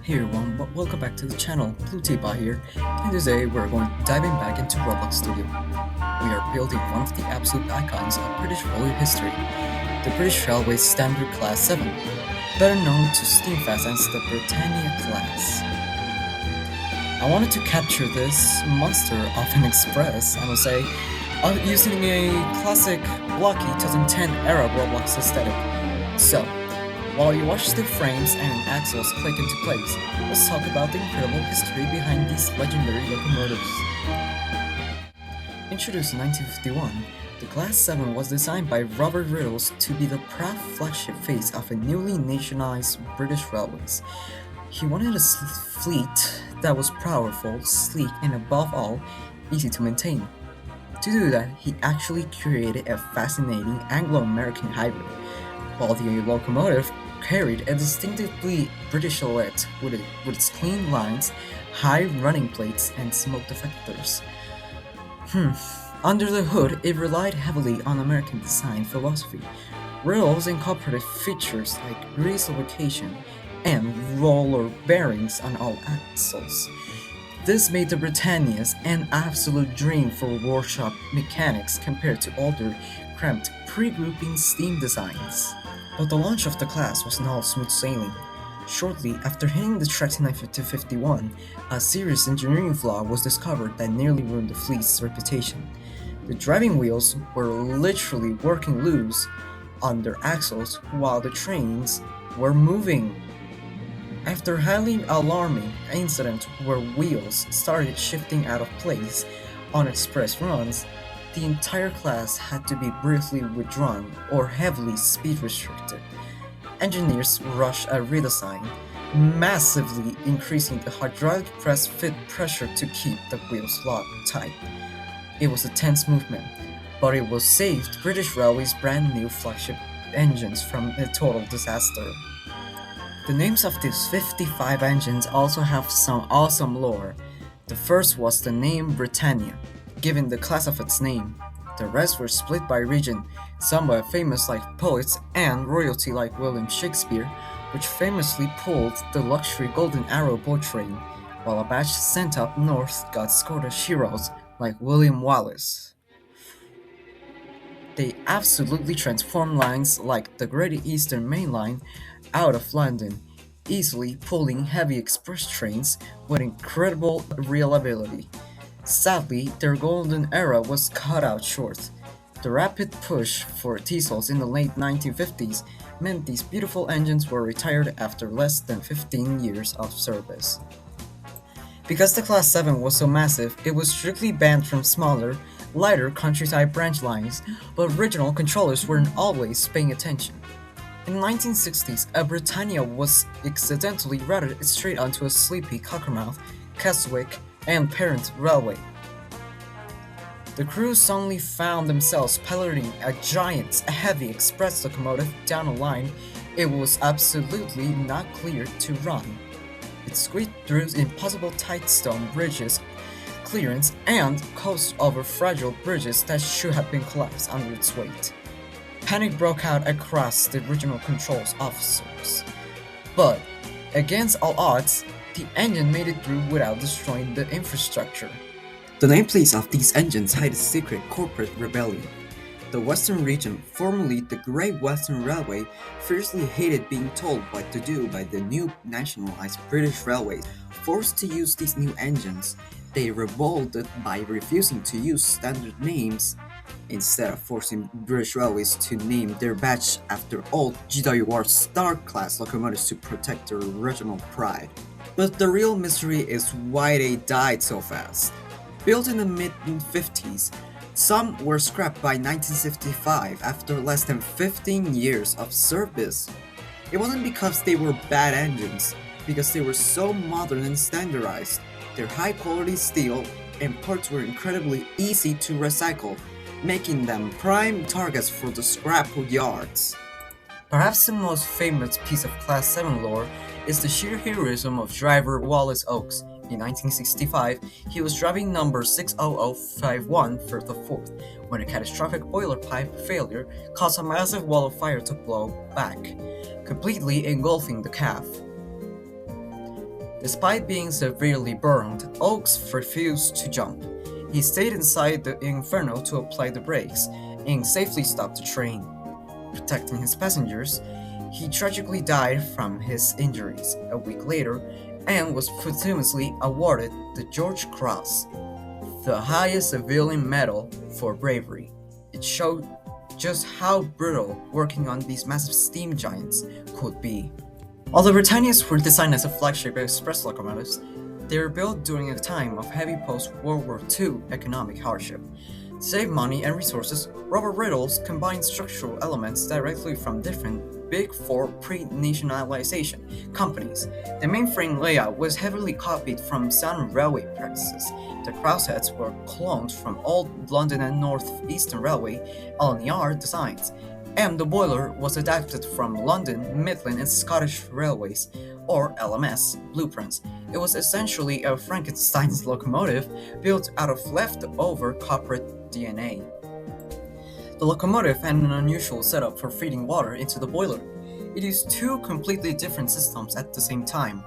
Hey everyone, welcome back to the channel, Blue Teapot here, and today we're going diving back into Roblox Studio. We are building one of the absolute icons of British railway history, the British Railway Standard Class 7, better known to Steamfast as the Britannia class. I wanted to capture this monster of an express, I must say, using a classic blocky 2010 era Roblox aesthetic. So, while you watch the frames and axles click into place, let's talk about the incredible history behind these legendary locomotives. Introduced in 1951, the Class 7 was designed by Robert Riddles to be the proud flagship face of a newly nationalized British Railways. He wanted a fleet that was powerful, sleek, and above all, easy to maintain. To do that, he actually created a fascinating Anglo-American hybrid. While the locomotive carried a distinctively British silhouette with its clean lines, high running plates, and smoke detectors. Under the hood, it relied heavily on American design philosophy. Rails incorporated features like grease lubrication and roller bearings on all axles. This made the Britannias an absolute dream for workshop mechanics compared to older, cramped, pre-grouping steam designs. But the launch of the class wasn't all smooth sailing. Shortly after hitting the tracks in 1951, a serious engineering flaw was discovered that nearly ruined the fleet's reputation. The driving wheels were literally working loose on their axles while the trains were moving. After a highly alarming incident where wheels started shifting out of place on express runs, the entire class had to be briefly withdrawn or heavily speed restricted. Engineers rushed a redesign, massively increasing the hydraulic press fit pressure to keep the wheels locked tight. It was a tense movement, but it was saved British Railways' brand new flagship engines from a total disaster. The names of these 55 engines also have some awesome lore. The first was the name Britannia, given the class of its name. The rest were split by region, some by famous like poets and royalty like William Shakespeare, which famously pulled the luxury Golden Arrow boat train, while a batch sent up north got Scottish heroes like William Wallace. They absolutely transformed lines like the Great Eastern Main Line out of London, easily pulling heavy express trains with incredible reliability. Sadly, their golden era was cut out short. The rapid push for diesels in the late 1950s meant these beautiful engines were retired after less than 15 years of service. Because the Class 7 was so massive, it was strictly banned from smaller, lighter countryside branch lines, but regional controllers weren't always paying attention. In the 1960s, a Britannia was accidentally routed straight onto a sleepy Cockermouth, Keswick, and Parent Railway. The crew suddenly found themselves piloting a giant, heavy express locomotive down a line it was absolutely not cleared to run. It squeaked through impossible tight stone bridges, clearance, and coasted over fragile bridges that should have been collapsed under its weight. Panic broke out across the regional controls officers. But, against all odds, the engine made it through without destroying the infrastructure. The nameplates of these engines hide a secret corporate rebellion. The Western region, formerly the Great Western Railway, fiercely hated being told what to do by the new nationalized British Railways. Forced to use these new engines, they revolted by refusing to use standard names, instead of forcing British Railways to name their batch after old GWR Star-class locomotives to protect their regional pride. But the real mystery is why they died so fast. Built in the mid-50s, some were scrapped by 1965 after less than 15 years of service. It wasn't because they were bad engines, because they were so modern and standardized. Their high-quality steel and parts were incredibly easy to recycle, making them prime targets for the scrap yards. Perhaps the most famous piece of Class 7 lore is the sheer heroism of driver Wallace Oakes. In 1965, he was driving number 60051 for the 4th when a catastrophic boiler pipe failure caused a massive wall of fire to blow back, completely engulfing the cab. Despite being severely burned, Oakes refused to jump. He stayed inside the inferno to apply the brakes and safely stopped the train. Protecting his passengers, he tragically died from his injuries a week later and was posthumously awarded the George Cross, the highest civilian medal for bravery. It showed just how brutal working on these massive steam giants could be. Although Britannias were designed as a flagship express locomotives, they were built during a time of heavy post-World War II economic hardship. To save money and resources, Robert Riddles combined structural elements directly from different Big Four pre-nationalization companies. The mainframe layout was heavily copied from Southern Railway practices. The crossheads were cloned from old London and North Eastern Railway (LNER) designs, and the boiler was adapted from London, Midland and Scottish Railways or LMS blueprints. It was essentially a Frankenstein's locomotive built out of leftover corporate DNA. The locomotive had an unusual setup for feeding water into the boiler. It used two completely different systems at the same time.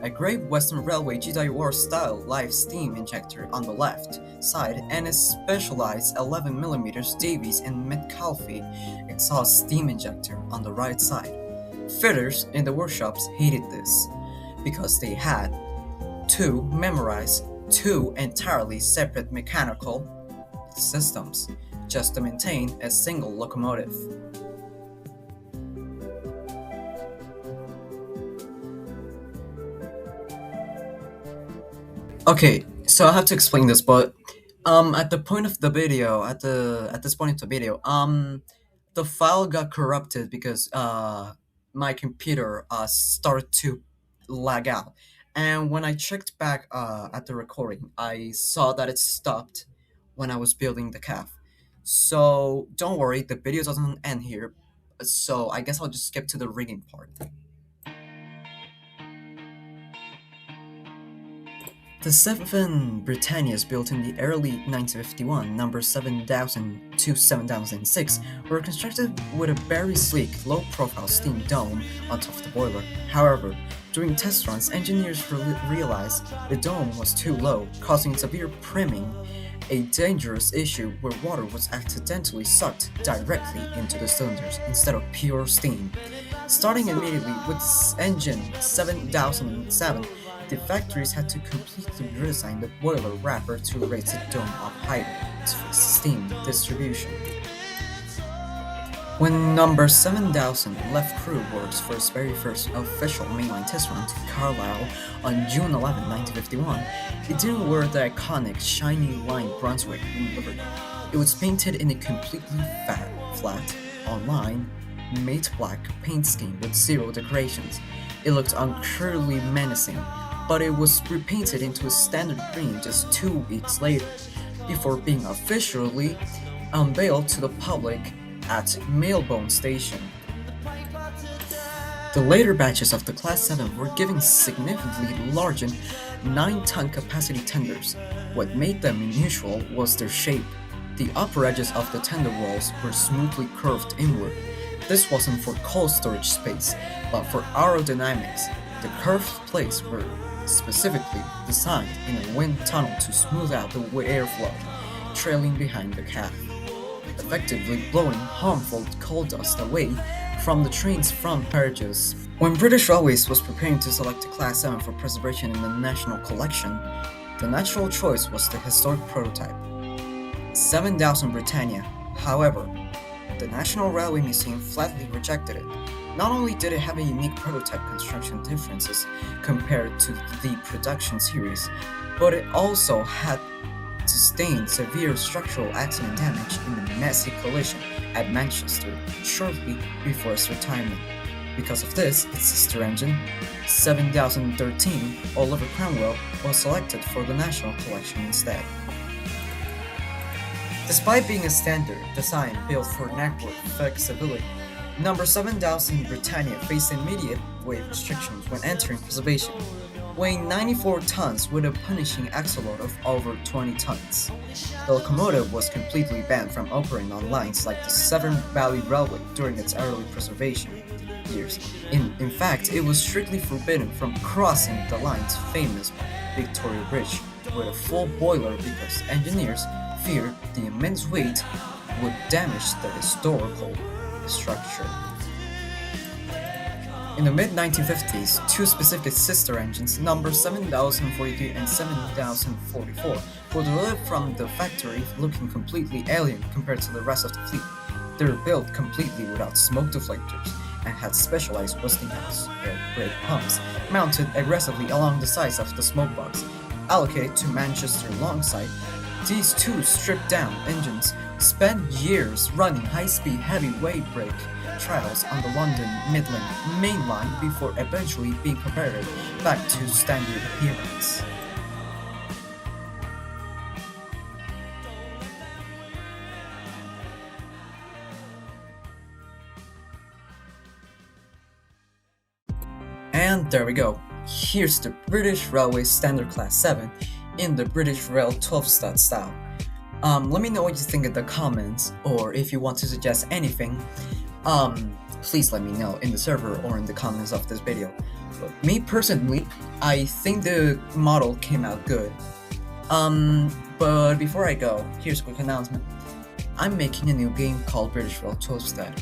A Great Western Railway GWR style live steam injector on the left side and a specialized 11mm Davies and Metcalfe exhaust steam injector on the right side. Fitters in the workshops hated this because they had to memorize two entirely separate mechanical systems just to maintain a single locomotive. Okay, so I have to explain this, but at the point of the video, at this point of the video, the file got corrupted because my computer started to lag out, and when I checked back at the recording, I saw that it stopped when I was building the calf. So don't worry, the video doesn't end here. So I guess I'll just skip to the rigging part. The seven Britannias built in the early 1951, numbers 7000 to 7006, were constructed with a very sleek, low-profile steam dome on top of the boiler. However, during test runs, engineers realized the dome was too low, causing severe priming, a dangerous issue where water was accidentally sucked directly into the cylinders instead of pure steam. Starting immediately with engine 7007, the factories had to completely redesign the boiler wrapper to raise the dome up higher for steam distribution. When number 7000 left crew works for its very first official mainline test run to Carlisle on June 11, 1951, it didn't wear the iconic shiny line Brunswick livery. It was painted in a completely flat, on-line, matte black paint scheme with zero decorations. It looked uncurly menacing, but it was repainted into a standard green just 2 weeks later, before being officially unveiled to the public at Mailbone Station. The later batches of the Class 7 were given significantly larger 9-ton capacity tenders. What made them unusual was their shape. The upper edges of the tender walls were smoothly curved inward. This wasn't for coal storage space, but for aerodynamics. The curved plates were specifically designed in a wind tunnel to smooth out the airflow, trailing behind the cab, effectively blowing harmful coal dust away from the train's front carriages. When British Railways was preparing to select a Class 7 for preservation in the National Collection, the natural choice was the historic prototype, 7000 Britannia. However, the National Railway Museum flatly rejected it. Not only did it have a unique prototype construction differences compared to the production series, but it also had sustained severe structural accident damage in a messy collision at Manchester shortly before its retirement. Because of this, its sister engine, 7013 Oliver Cromwell, was selected for the National Collection instead. Despite being a standard design built for network flexibility, number 7000 Britannia faced immediate weight restrictions when entering preservation, weighing 94 tons with a punishing axle load of over 20 tons. The locomotive was completely banned from operating on lines like the Severn Valley Railway during its early preservation. years. In fact, it was strictly forbidden from crossing the line's famous Victoria Bridge with a full boiler because engineers feared the immense weight would damage the historical structure. In the mid-1950s, two specific sister engines, numbers 7043 and 7044, were delivered from the factory looking completely alien compared to the rest of the fleet. They were built completely without smoke deflectors and had specialized Westinghouse air brake pumps mounted aggressively along the sides of the smoke box. Allocated to Manchester Longside, these two stripped-down engines spent years running high-speed heavyweight brake trials on the London Midland Main Line before eventually being converted back to standard appearance. And there we go. Here's the British Railway Standard Class 7 in the British Rail 12-stud style. Let me know what you think in the comments, or if you want to suggest anything, please let me know in the server or in the comments of this video. But me personally, I think the model came out good. But before I go, here's a quick announcement. I'm making a new game called British Rail 12-stud.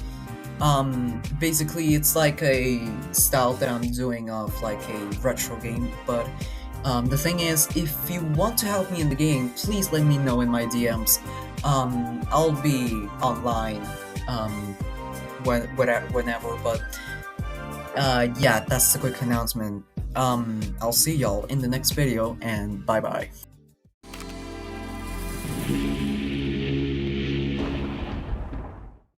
Basically it's like a style that I'm doing of like a retro game, but the thing is, if you want to help me in the game, please let me know in my DMs. I'll be online whenever, but yeah, that's the quick announcement. I'll see y'all in the next video, and bye bye.